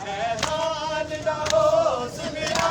हैरान न हो सुनिया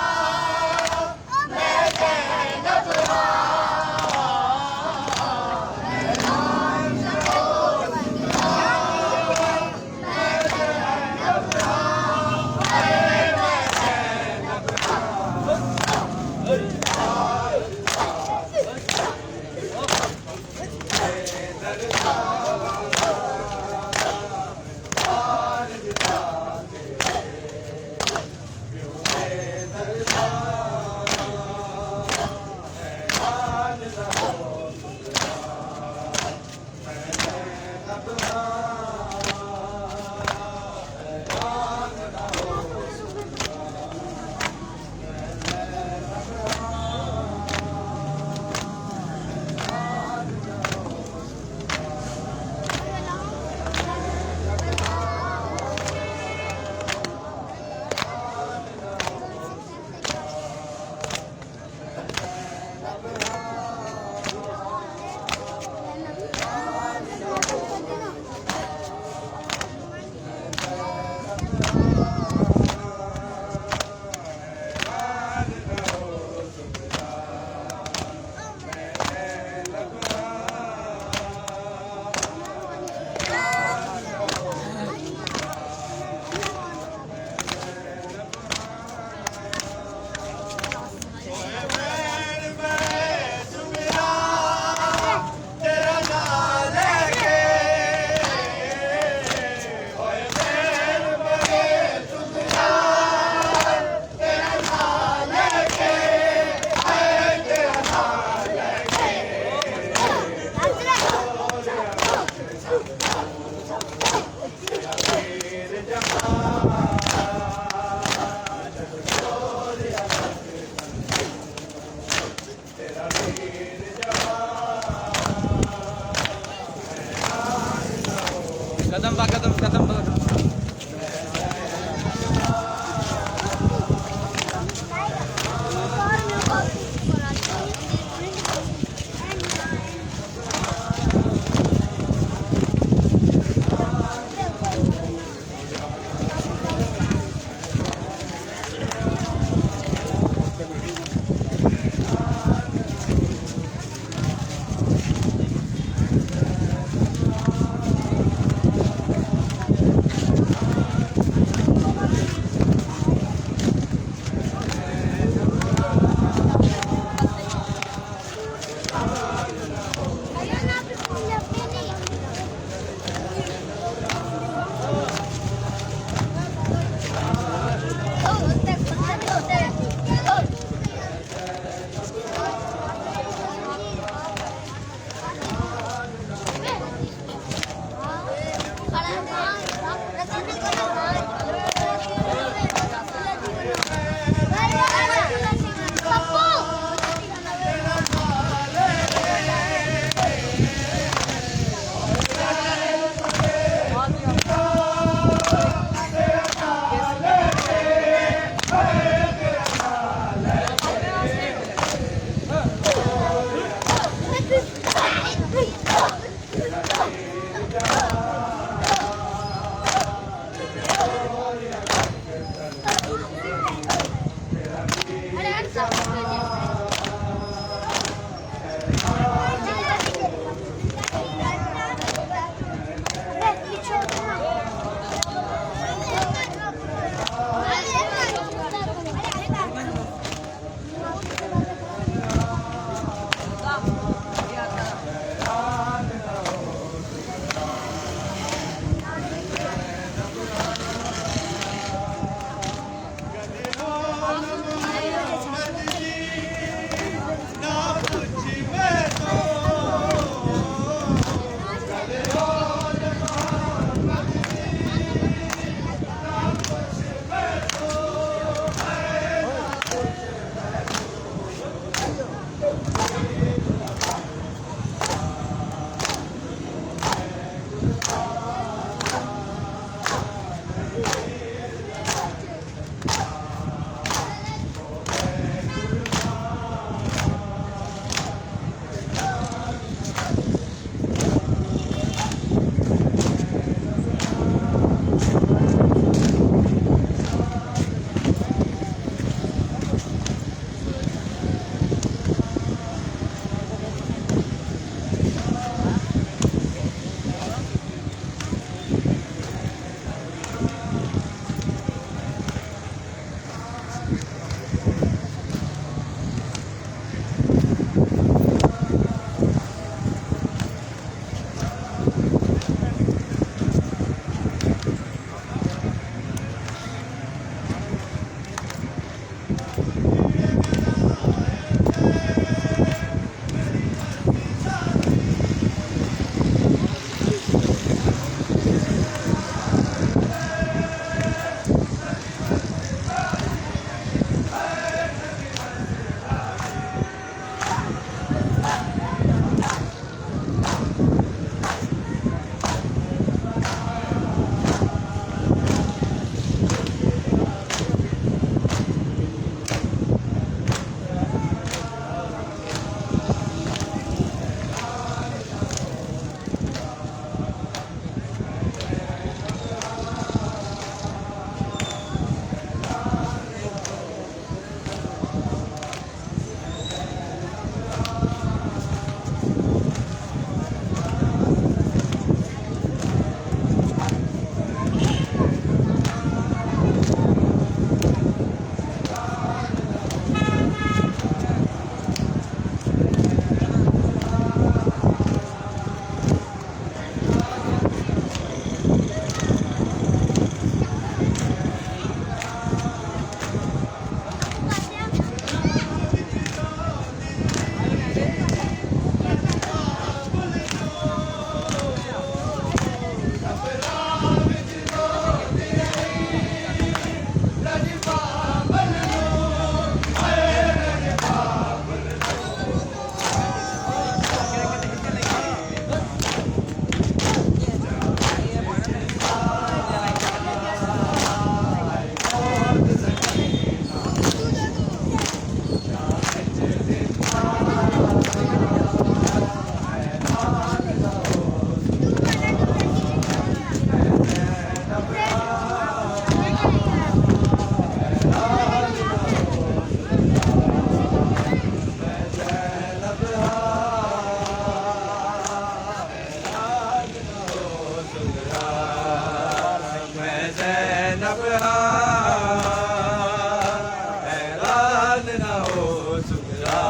हैरान न हो सुगरा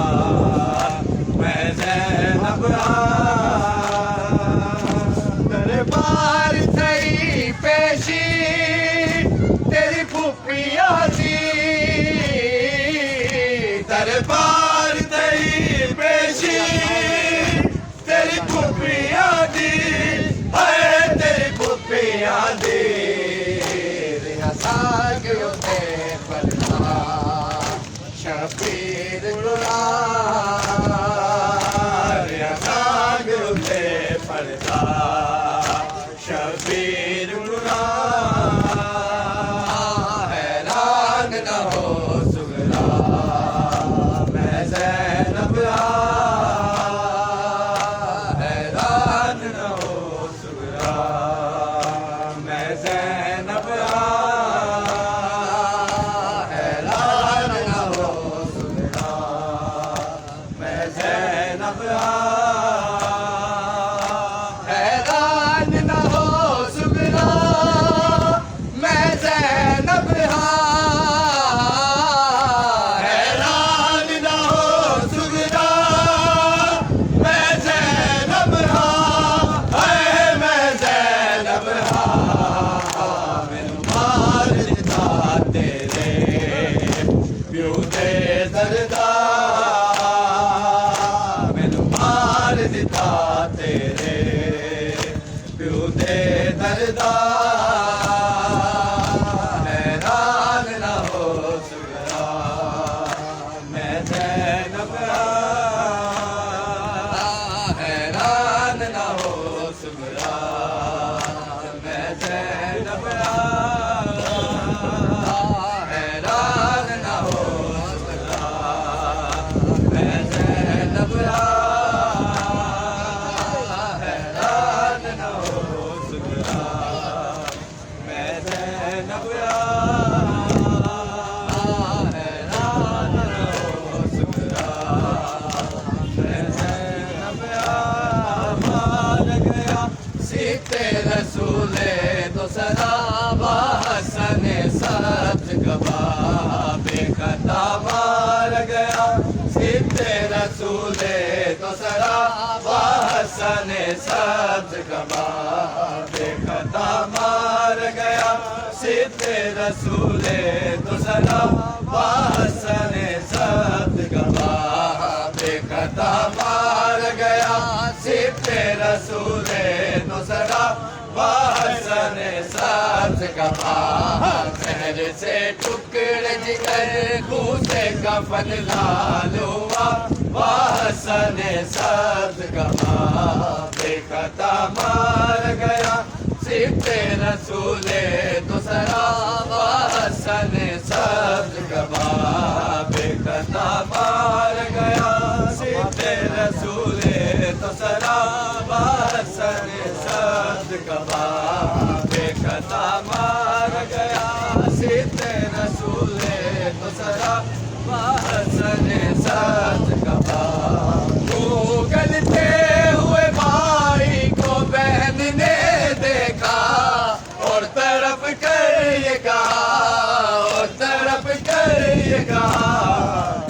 मैं ज़ैनब दरबार थई पेशी तेरी फुफिया दी दरबार थई पेशी तेरी फुफिया दी है तेरी फुफिया दी साग उते पलता शबीर गुलार साग उते पलता शबीर गुलार हैरान न हो सुगरा मैं ज़ैनब हैरान न हो सुगरा मैं ज़ैनब हैरान न हो सुगरा मैं ज़ैनब हैरान न हो सुगरा मैं ज़ैनब हैरान न हो सुगरा मैं ज़ैनब मैं ज़ैनब मैनू मार दिता तेरे प्यो दे दरदा मैनू मार दिता तेरे प्यो दे दरदा हैरान न हो सुगरा मैं ज़ैनब हैरान न हो सुगरा मैं ज़ैनब हैरान न हो सुगरा मैं ज़ैनब हैरान न हो सुगरा मैं ज़ैनब हैरान न हो सुगरा मैं ज़ैनब मान गया सीते रसूले तो सदाबा हसन सब्ज गवा बेखता मार गया सीते रसूले तो सदाबा हसन सब्ज गवा बेखता मार गया सीते रसूले तो सदाबा हसन सब्ज गवा बेखता मार गया सीते रसूले तो सदा बासन सब्ज गवा शहर से टुकड़े जिगर से कफन लालुआ बासन सब्ज गवा बेखता मार गया सीते रसूले तो सदा बासन सब्ज गवा बेखता मार गया सीते रसूले तो सदा बासन सब्ज गवा बेखता मार गया सीते रसूले तो सदा बासन सब्ज गवा गलते हुए भाई को बहन ने देखा और तरफ कर ये कहा और तरफ कर ये कहा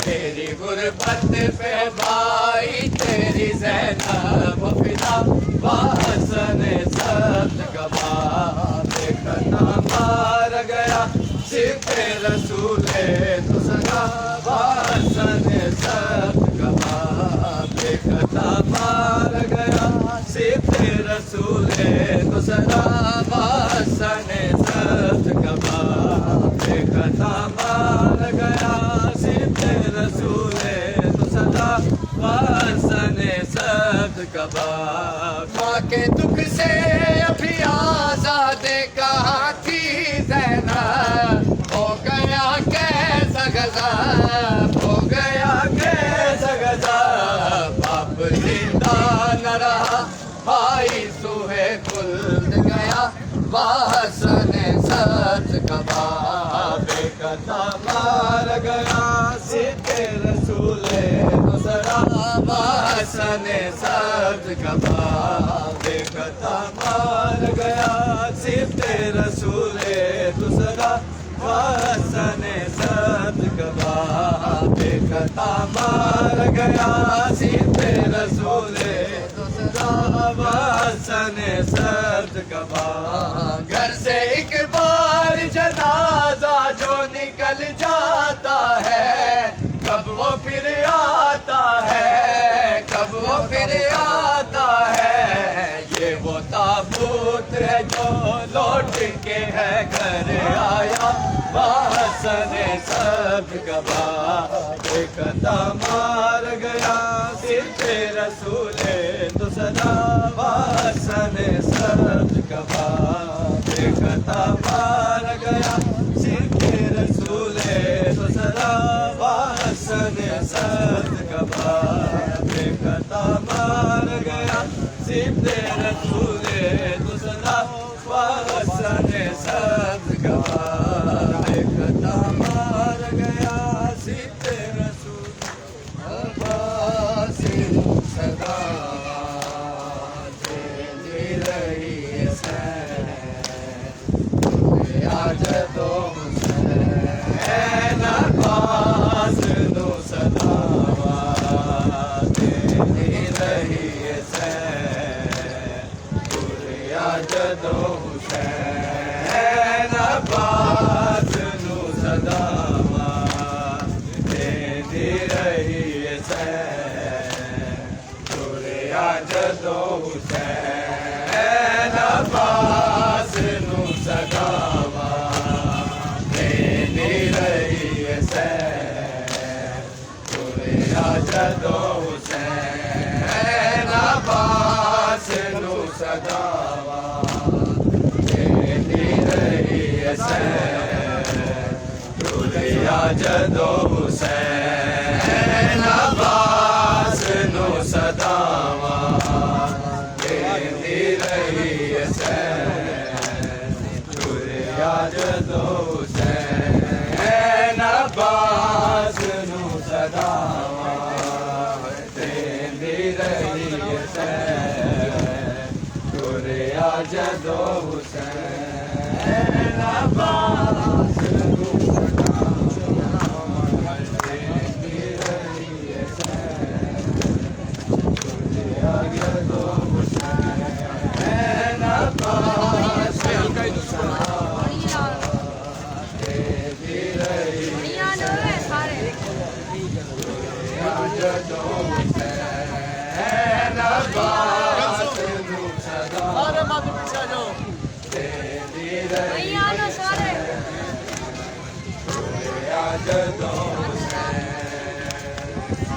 तेरी गुरबत पे भाई तेरी ज़ैनब फिदा बासन सब्ज गवा बेखता मार गया सीते रसूले तो सदा बासन सब्ज गवा बेखता मार गया सीते रसूले तो सदा बासन सब्ज गवा बेखता मार गया सीते रसूले तो सदा बासन सब्ज गवा माँ के दुख से अभी आज़ादे कहाँ थी ज़ैनब हो गया कैसा गज़ब हो गया कैसा गज़ब बाप जिंदा न रहा भाई सूहे खुल्द गया बासन सब्ज गवा बेखता मार गया सीते रसूले तो सदा बासन सब्ज गवा बेखता मार गया सीते रसूले तो सदा सने सत गवा बेखता मार गया सीते रसूले सने सत गवा घर से एक बार जनाजा जो निकल जाता है कब वो फिर आता है कब वो फिर आता है ये वो ताबूत है जो लौट के है घर आया बासने सब गवा बेखता मार गया सिर पे रसूले तो सदा बासने सब गवा बेखता मार गया सिर पे रसूले तो सदा बासने सब गवा बेखता मार गया सिर पे रसूले तो सदा बासने सब गवा बेखता मार गया सिर पे रसूल सदा तेरी रही आज तो हुसैन पास नो सदा तेरी रही आज तो हुसैन पास नो सदा तेरी रही आज तो हुसैन पास नु सदावा तेरी रही आज तो हुसैन पास नु सदावा तेरी रही आज तो हुसैन पास नु सदावा तेरी रही आज तो हुसैन पास नु सदावा तेरी रही आज तो हुसैन पास नु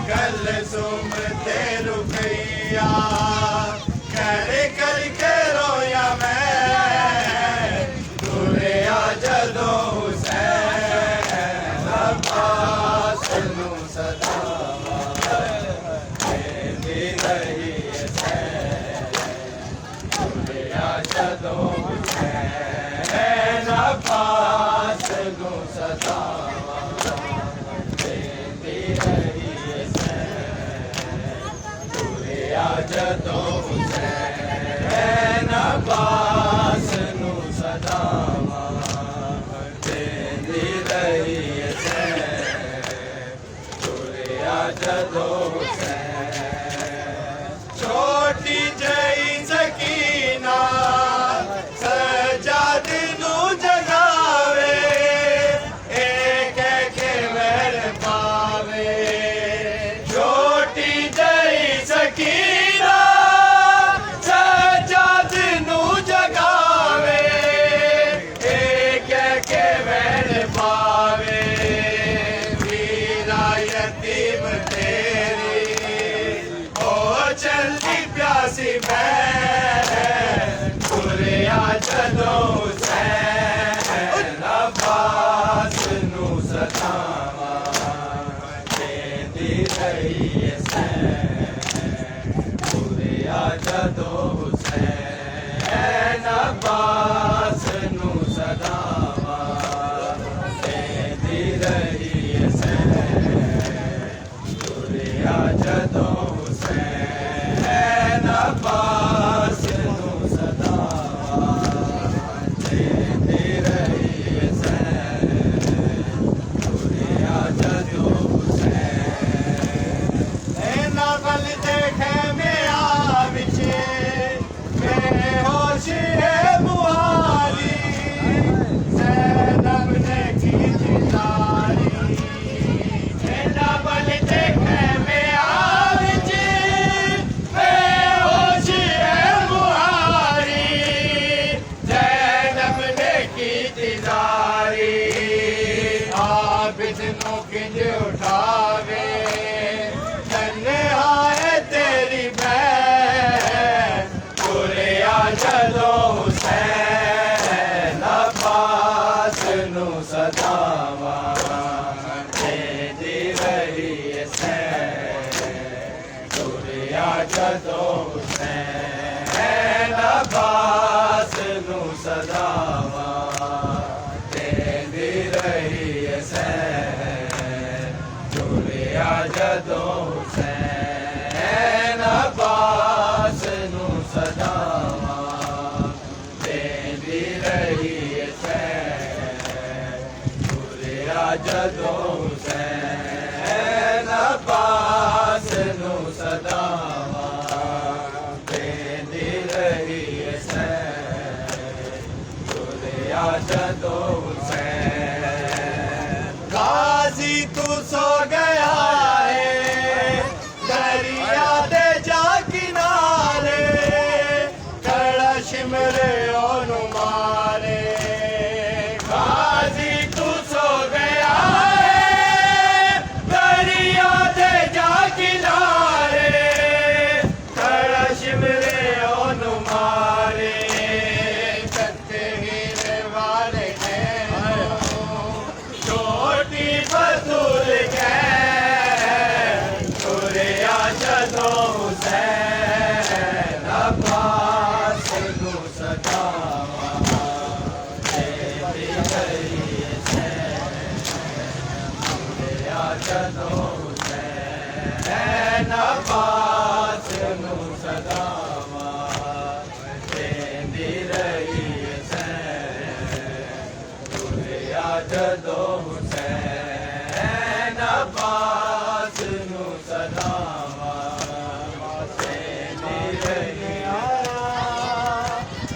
कल सुमते रुपया कर करके रोया मैं तुरे आज दो हुसैन पास नु सदा तेरी रही तुरे आज दो हुसैन पास नु सदा आज तो हुसैन पास नु सदावा तेरी रही आज तो हुसैन छोटी जई सकीना सजाद नु जगावे एक के मेर पावे छोटी जई सकीना सजाद नु जगावे एक के मेर पावे वीरा यतीम तेरी ओ चलती प्यासी बहन तुरे आज दो हुसैन अब्बास नु सदावा तेरी रही तुरे आज दो हुसैन अब्बास नु सदावा तेरी रही तुरे आज दो हुसैन अब्बास नु सदावा तेरी रही बिजनों किंज उठावे तन्हाए तेरी भैन तुरे आ जदों हुसैन अब्बास नू सदावां देंदी रही सैन तुरे आ जदों हुसैन अब्बास नू सदावां देंदी रही सैन तुरे आ जदों हुसैन अब्बास नू सदावां देंदी रही सैन तुरे आ जदों हुसैन अब्बास नू सदावां देंदी रही सैन तुरे आ जदों हुसैन गाजी तू सो गया है दरिया दे जा किनारे कड़ा शिमरे ओनु मारे गाजी तू सो गया है दरिया दे जा किनारे कड़ा शिमरे ओनु मारे कत्ते हीरे वाले छोटी बतूल के तुरे आ जदों हुसैन अब्बास नू सदावां देंदी रही सैन तुरे आ जदों हुसैन अब्बास नू सदावां देंदी रही सैन तुरे आ जदों हुसैन अब्बास नू सदावां देंदी रही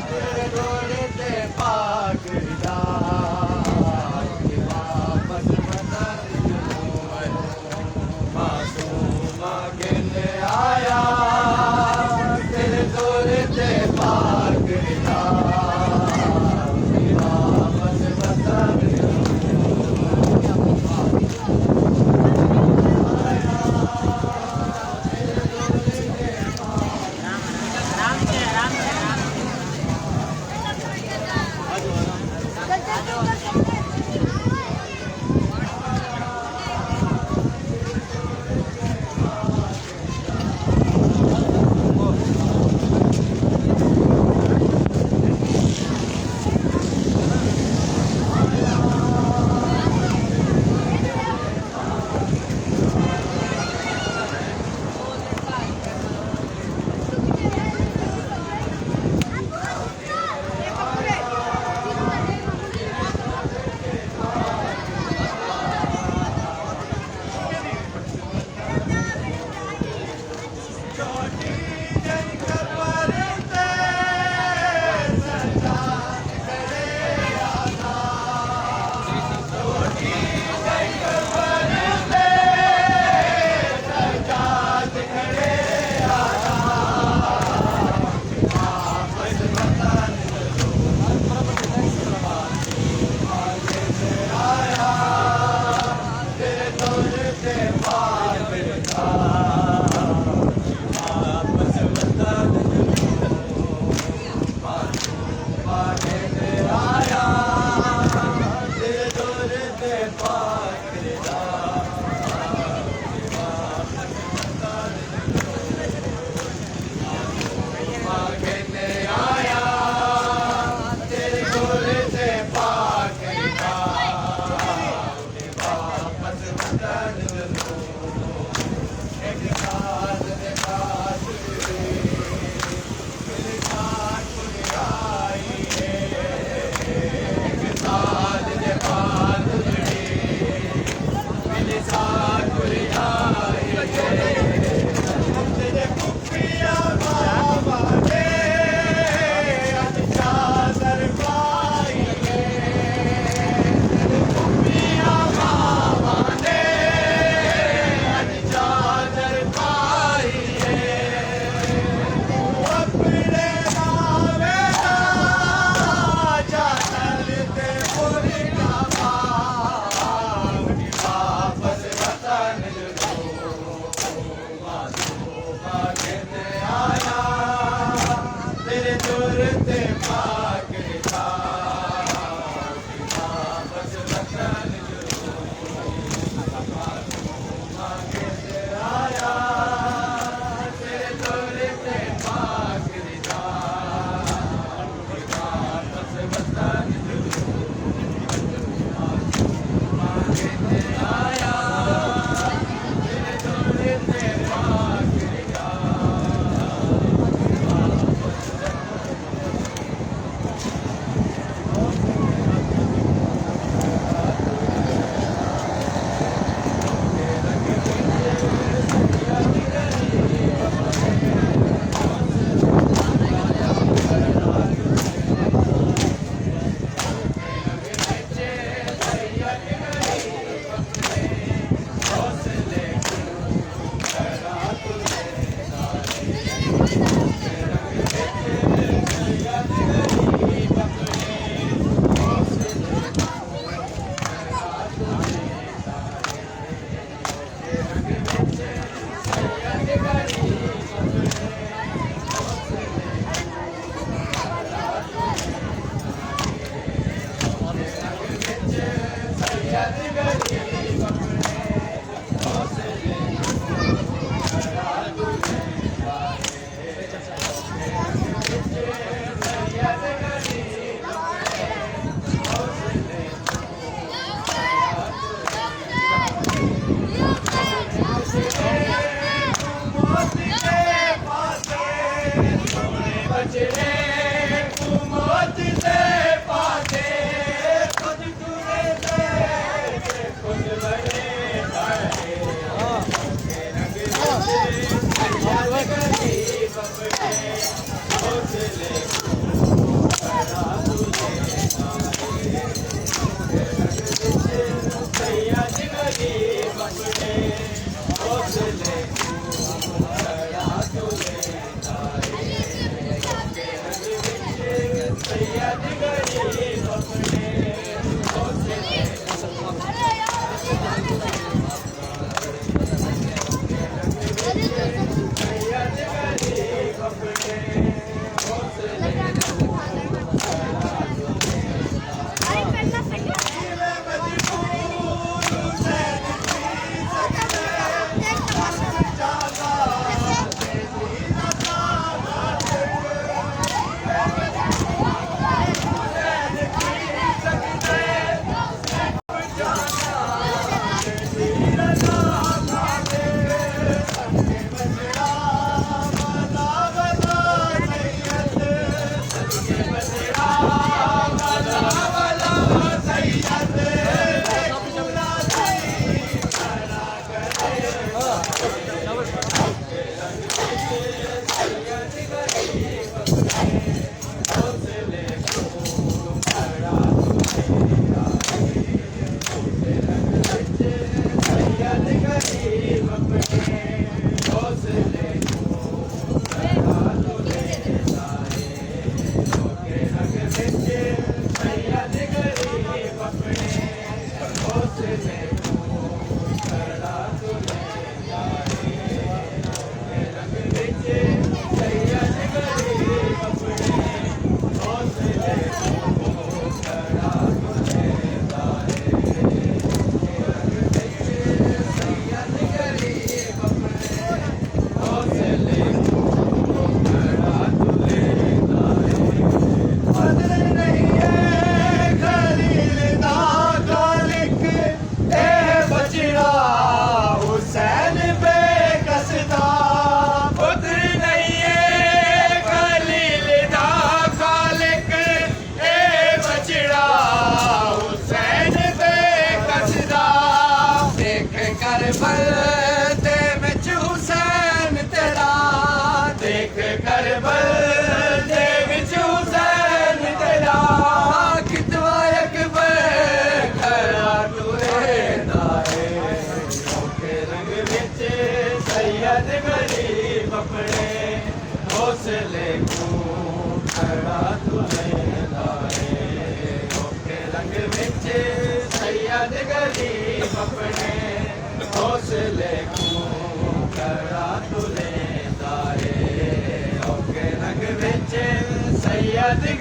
तेरे घोड़े ते पाक दा वापस मासूमा गिन आया तेरे घोड़े ते पाक दा वापस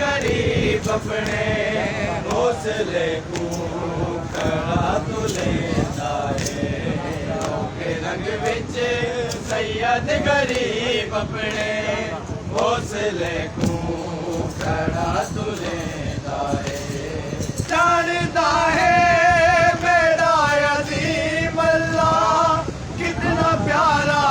गरीब अपने हौसले को खड़ा तुलेंदा है के रंग विच सैयद गरीब अपने हौसले को खड़ा तुलेंदा है जानदा है मेरा अजीम अल्लाह कितना प्यारा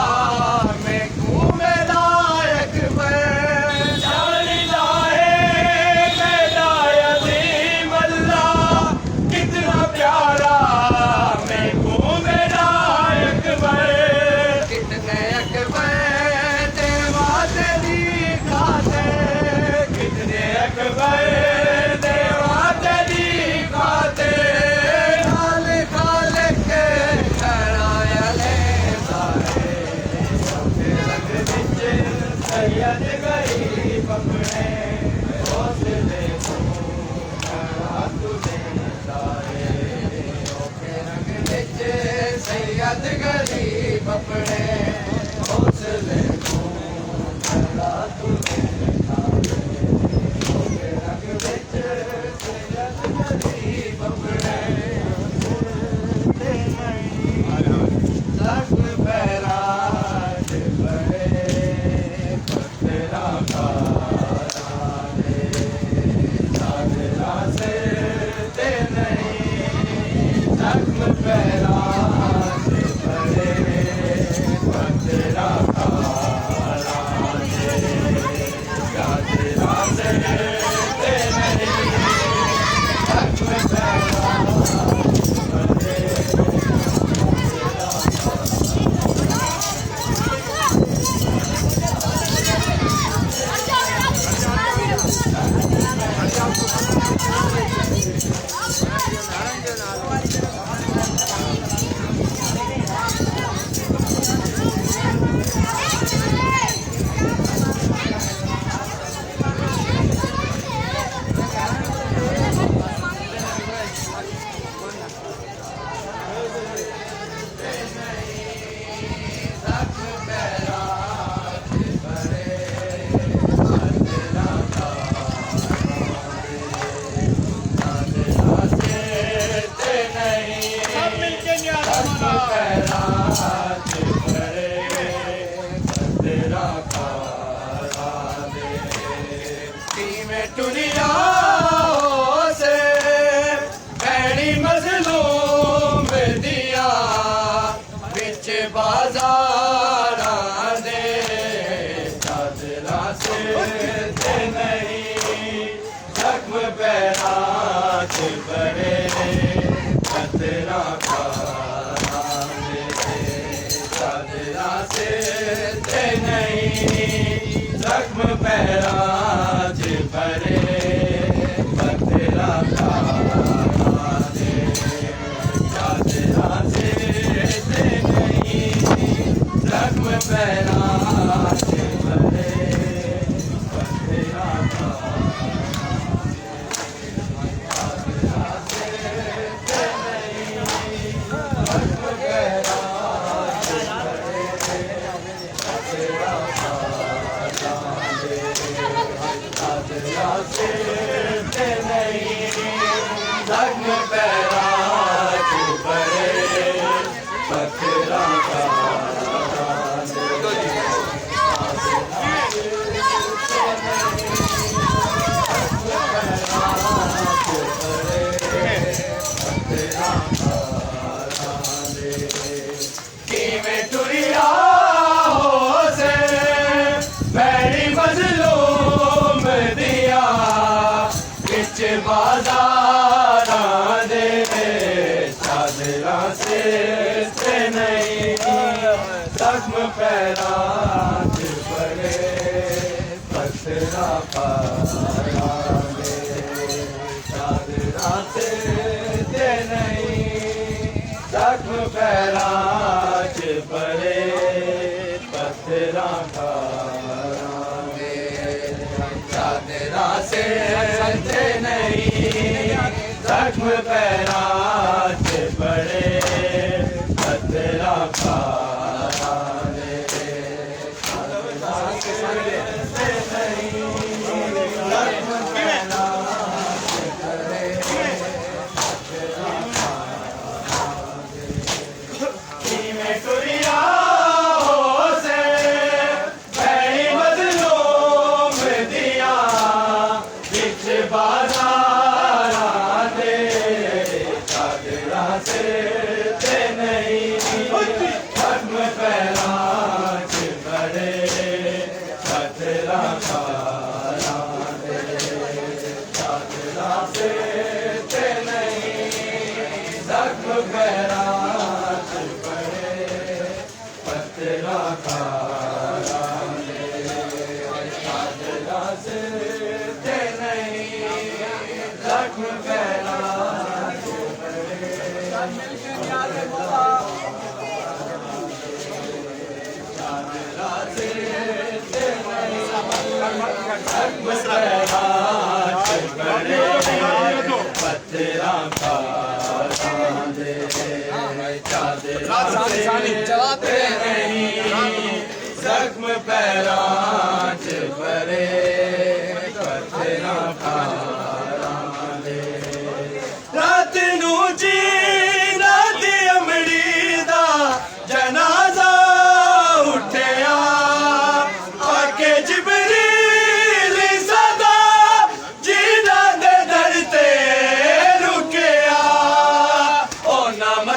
गरीब अपने हौसले को खड़ा तुलेंदा है रंग विच सैयद गरीब अपने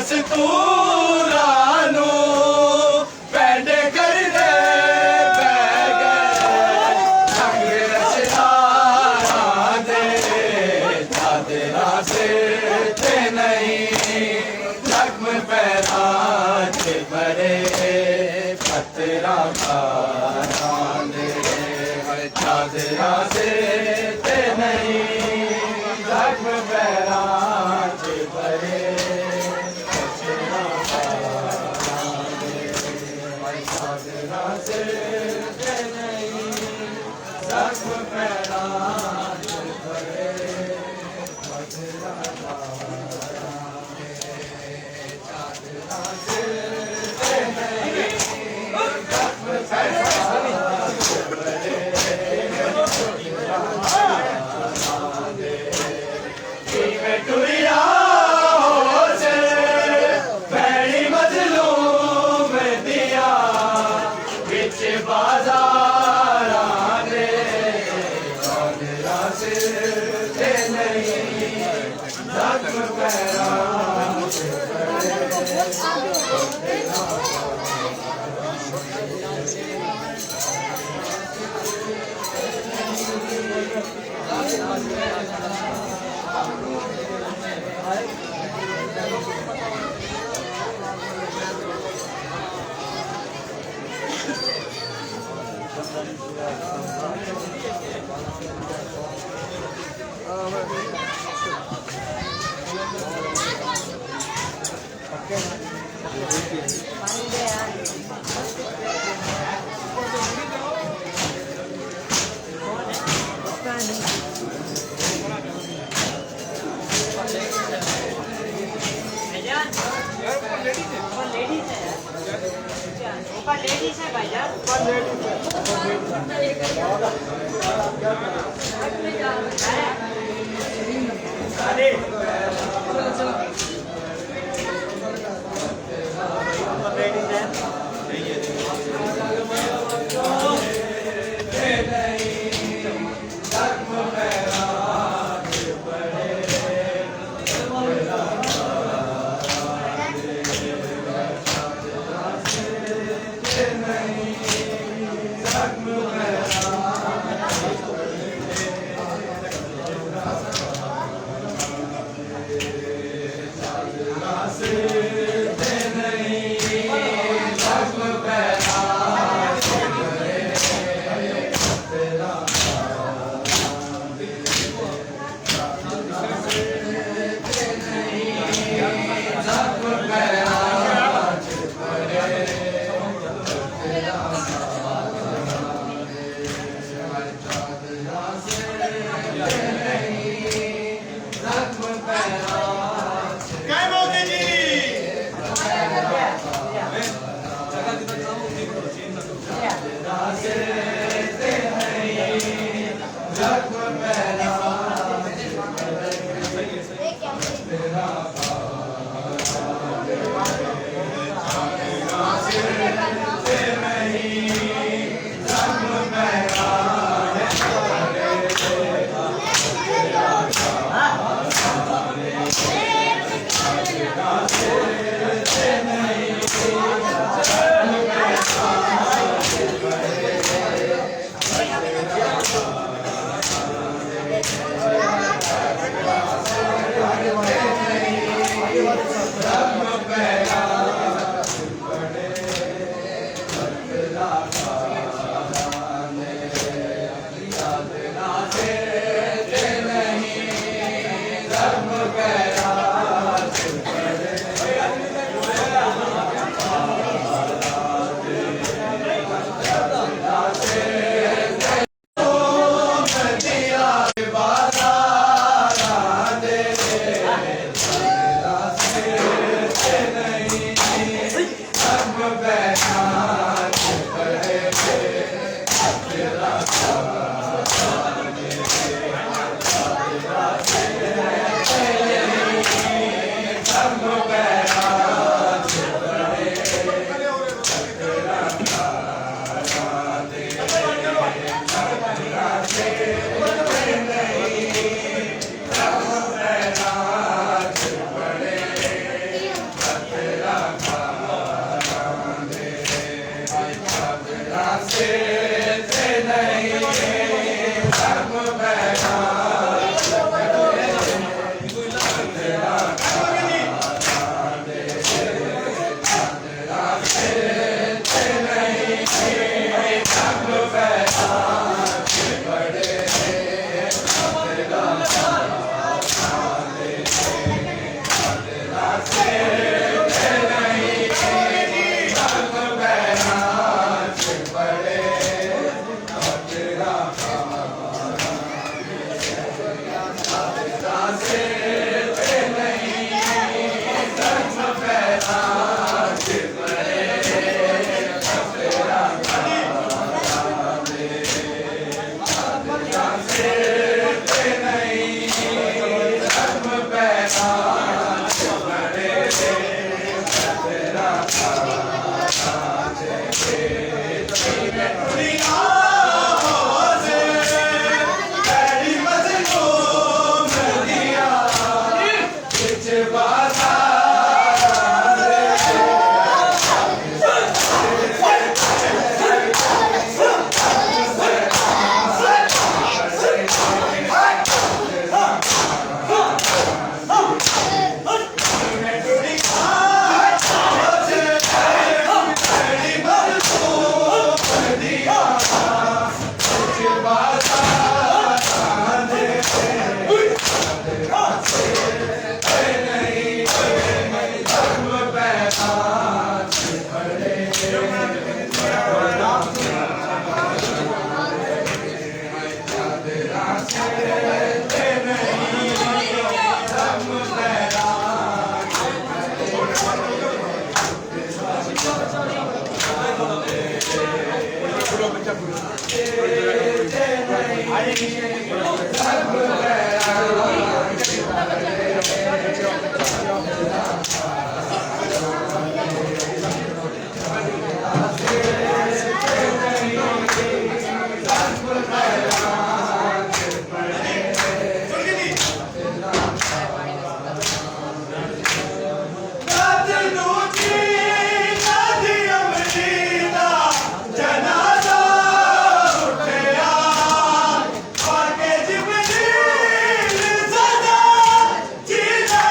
ਦਸਤੂਰਾਂ ਨੂੰ ਪੈਂਡ ਕਰਦੇ ਪੈ ਗਏ ਰੰਗ ਰਸਦਾਰਾਂ ਦੇ ਚਾਦਰਾਂ ਸਿਰ ਤੇ ਨਹੀਂ ਜ਼ਖਮ ਪੈਰਾਂ 'ਚ ਭਰੇ ਪੱਥਰਾਂ ਖਾਰਾਂ ਦੇ ਚਾਦਰਾਂ ਸਿਰ ਤੇ ਨਹੀਂ ਜ਼ਖਮ ਪੈਰਾਂ 'ਚ ਭਰੇ लेडीज है भैया ਸਿਰ ਤੇ ਨਹੀਂ ਜ਼ਖਮ ਪੈ Jibrin, Sada, Jina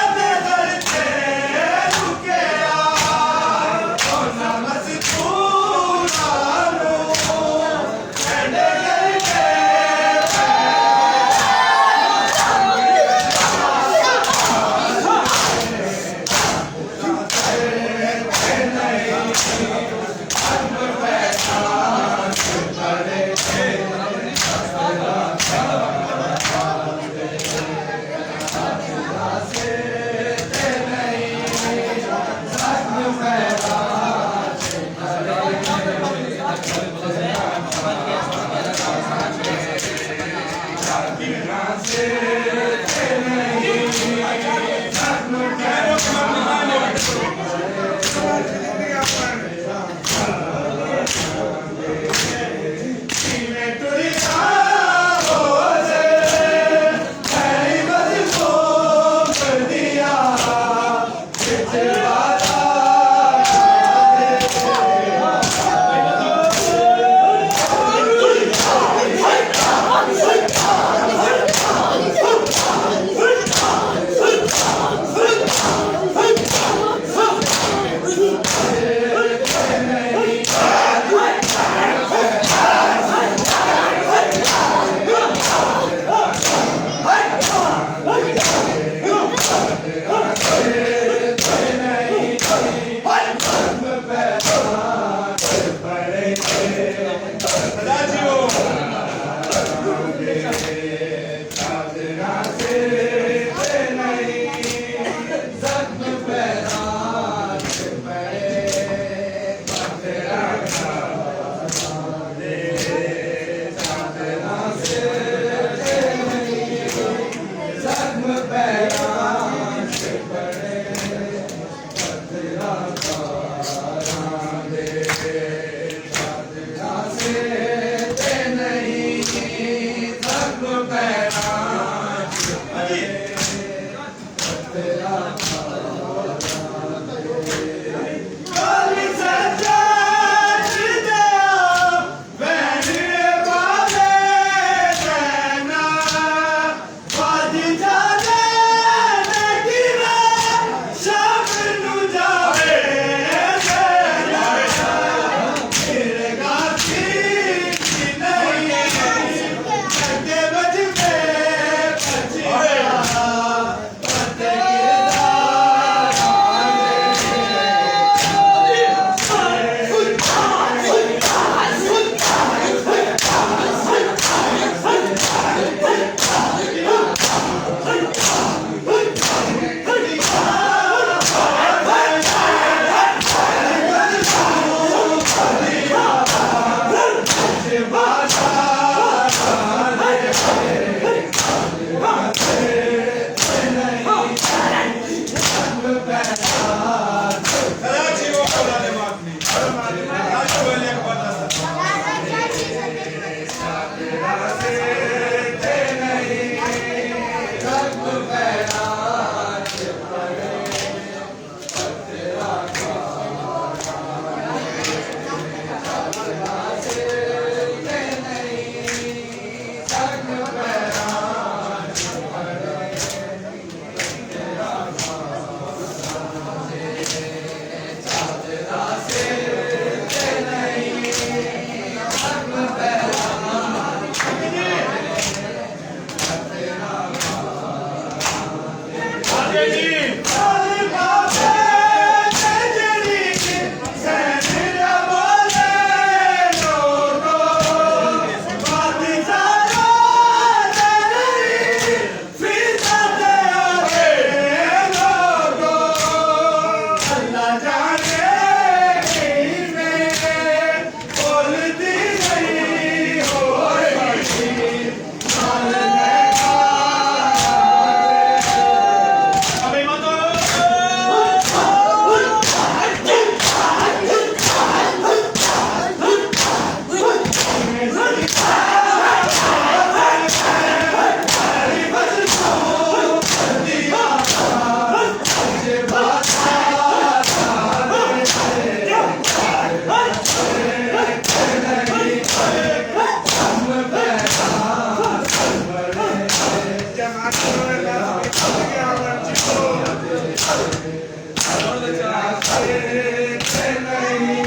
से नहीं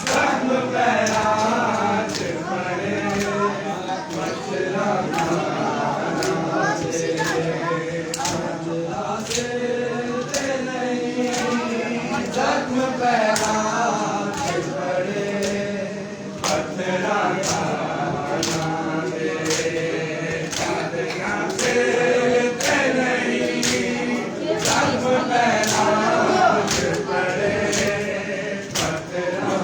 जख्म पैरां च पड़े मचला जख्म पैरां च पड़े पत्थरा खाना दे चादरा से नहीं जख्म पैरां च पड़े पत्थरा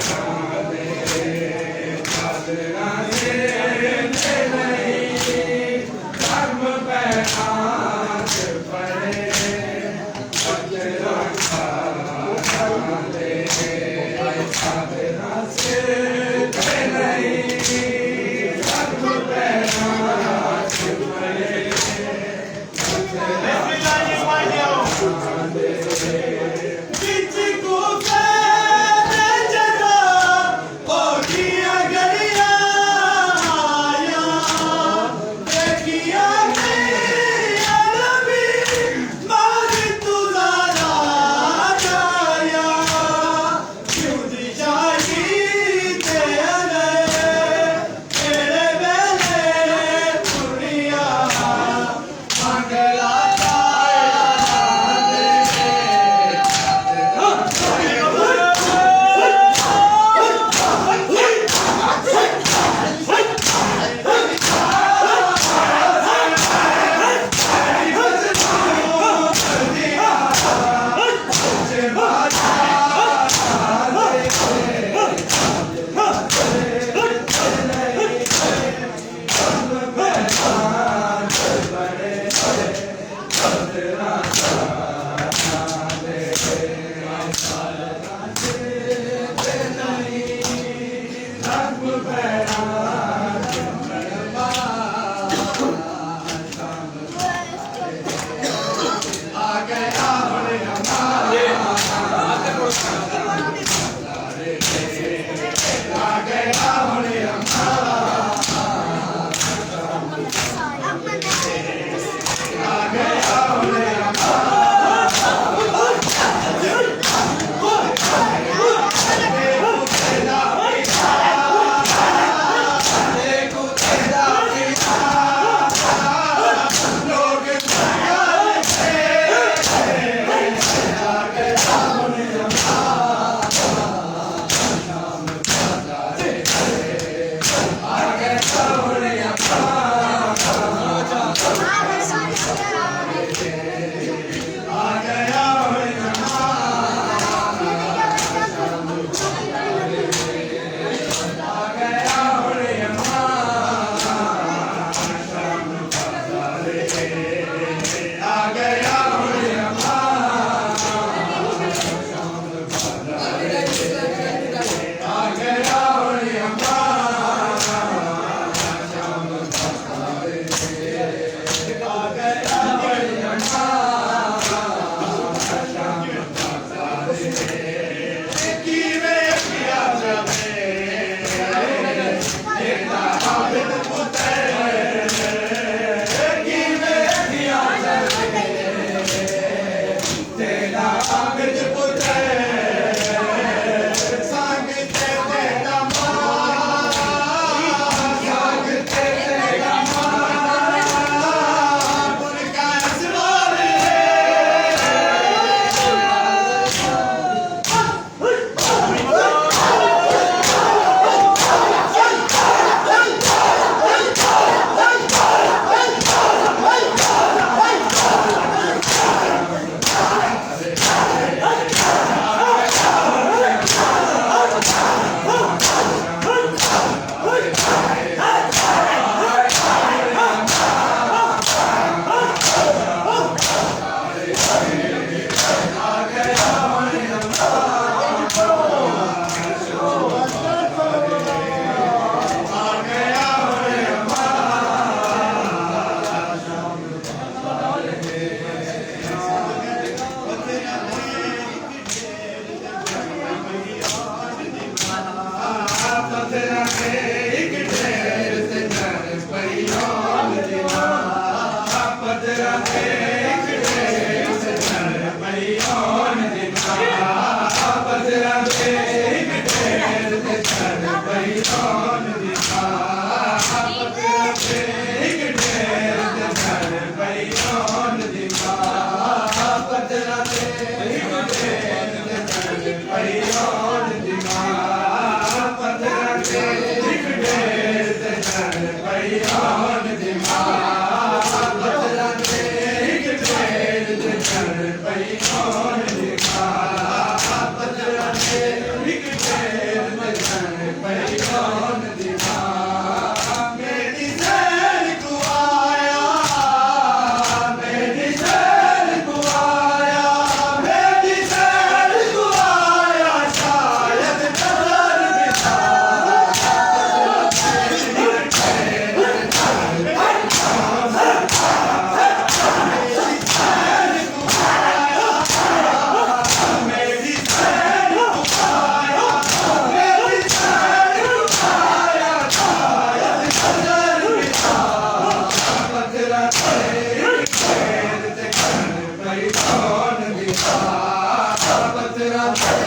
खाना दे चादरा से नहीं जख्म पैरां च पड़े पत्थरा खाना पत्थरां ते इक ढेर ते चढ़ पई रौन दी मां पत्थरां ते इक ढेर ते चढ़ पई रौन दी मां पत्थरां ते इक ढेर ते चढ़ पई रौन दी मां पत्थरां ते इक ढेर ते चढ़ पई रौन दी मां पत्थरां ते इक ढेर ते चढ़ पई रौन दी मां पत्थरां ते इक ढेर ते चढ़ पई रौन दी मां मेरी सैर को आया मेरी सैर को आया मेरी सैर को आया शायद नजर बिता मेरी सैर को आया मेरी सैर को आया शायद नजर बिता पत्थरां ते इक ढेर ते चढ़ पई रौन दी मां पत्थरां ते